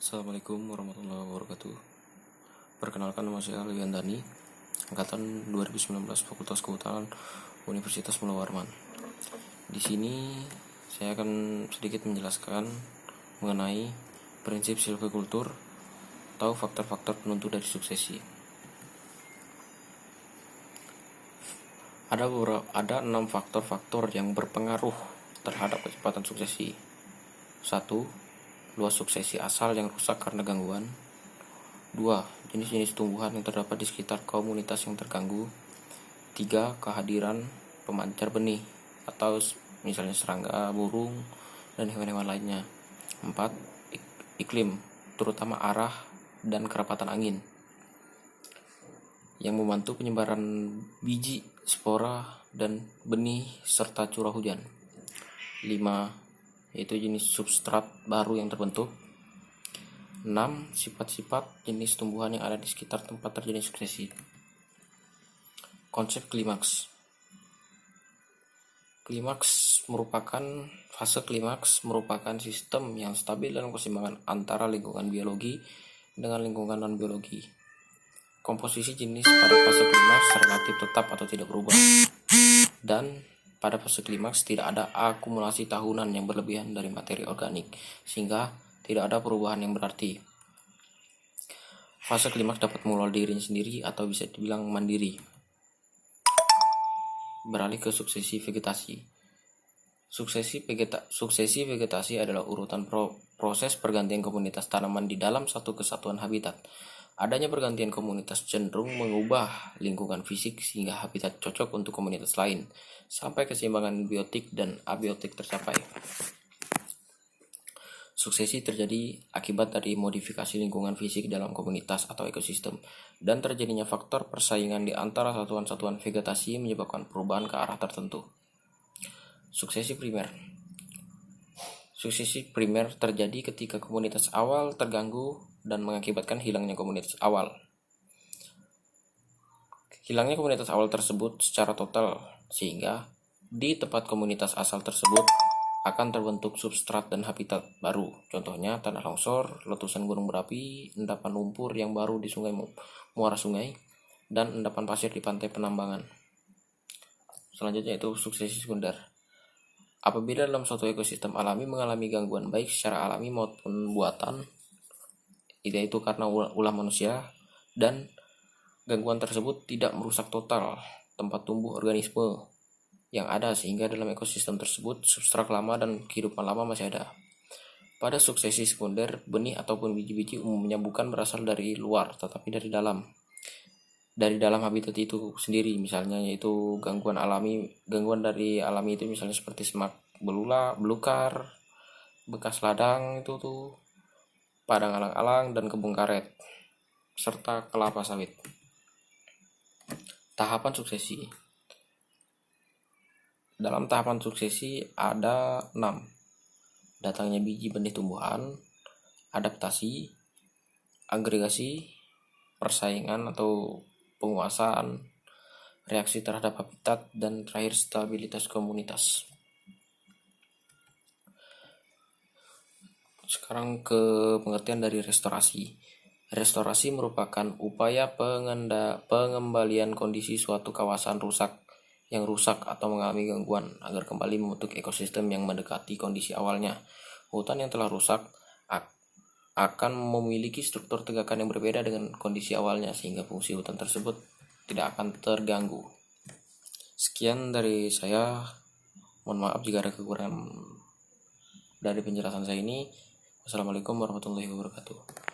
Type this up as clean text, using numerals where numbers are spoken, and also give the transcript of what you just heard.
Assalamualaikum warahmatullahi wabarakatuh. Perkenalkan, nama saya Lewiandani, angkatan 2019, Fakultas Kehutanan Universitas Mula Warman. Di sini saya akan sedikit menjelaskan mengenai prinsip silvikultur atau faktor-faktor penentu dari suksesi. Ada 6 faktor-faktor yang berpengaruh terhadap kecepatan suksesi. 1. Luas suksesi asal yang rusak karena gangguan. 2. Jenis-jenis tumbuhan yang terdapat di sekitar komunitas yang terganggu. 3. Kehadiran pemancar benih atau misalnya serangga, burung, dan hewan-hewan lainnya. 4. Iklim, terutama arah dan kerapatan angin, yang membantu penyebaran biji, spora, dan benih serta curah hujan. 5. Yaitu jenis substrat baru yang terbentuk. 6. Sifat-sifat jenis tumbuhan yang ada di sekitar tempat terjadi suksesi. Konsep klimaks. Fase klimaks merupakan sistem yang stabil dalam keseimbangan antara lingkungan biologi dengan lingkungan non-biologi. Komposisi jenis pada fase klimaks relatif tetap atau tidak berubah. Dan pada fase klimaks tidak ada akumulasi tahunan yang berlebihan dari materi organik, sehingga tidak ada perubahan yang berarti. Fase klimaks dapat mengelola dirinya sendiri atau bisa dibilang mandiri. Beralih ke suksesi vegetasi. Suksesi vegetasi adalah urutan proses pergantian komunitas tanaman di dalam satu kesatuan habitat. Adanya pergantian komunitas cenderung mengubah lingkungan fisik sehingga habitat cocok untuk komunitas lain, sampai keseimbangan biotik dan abiotik tercapai. Suksesi terjadi akibat dari modifikasi lingkungan fisik dalam komunitas atau ekosistem, dan terjadinya faktor persaingan di antara satuan-satuan vegetasi menyebabkan perubahan ke arah tertentu. Suksesi primer terjadi ketika komunitas awal terganggu dan mengakibatkan hilangnya komunitas awal. Hilangnya komunitas awal tersebut secara total, sehingga di tempat komunitas asal tersebut akan terbentuk substrat dan habitat baru. Contohnya tanah longsor, letusan gunung berapi, endapan lumpur yang baru di muara sungai, dan endapan pasir di pantai penambangan. Selanjutnya itu suksesi sekunder. Apabila dalam suatu ekosistem alami mengalami gangguan baik secara alami maupun buatan, yaitu karena ulah manusia, dan gangguan tersebut tidak merusak total tempat tumbuh organisme yang ada, sehingga dalam ekosistem tersebut substrat lama dan kehidupan lama masih ada. Pada suksesi sekunder, benih ataupun biji-biji umumnya bukan berasal dari luar, tetapi dari dalam habitat itu sendiri. Misalnya yaitu gangguan dari alami itu misalnya seperti semak belukar, bekas ladang itu tuh, padang alang-alang, dan kebun karet, serta kelapa sawit. Tahapan suksesi. Dalam tahapan suksesi ada 6. Datangnya biji benih tumbuhan, adaptasi, agregasi, persaingan atau penguasaan, reaksi terhadap habitat, dan terakhir stabilitas komunitas. Sekarang ke pengertian dari restorasi. Restorasi merupakan upaya pengembalian kondisi suatu kawasan yang rusak atau mengalami gangguan agar kembali membentuk ekosistem yang mendekati kondisi awalnya. Hutan yang telah rusak akan memiliki struktur tegakan yang berbeda dengan kondisi awalnya, sehingga fungsi hutan tersebut tidak akan terganggu. Sekian dari saya. Mohon maaf jika ada kekurangan dari penjelasan saya ini. Wassalamualaikum warahmatullahi wabarakatuh.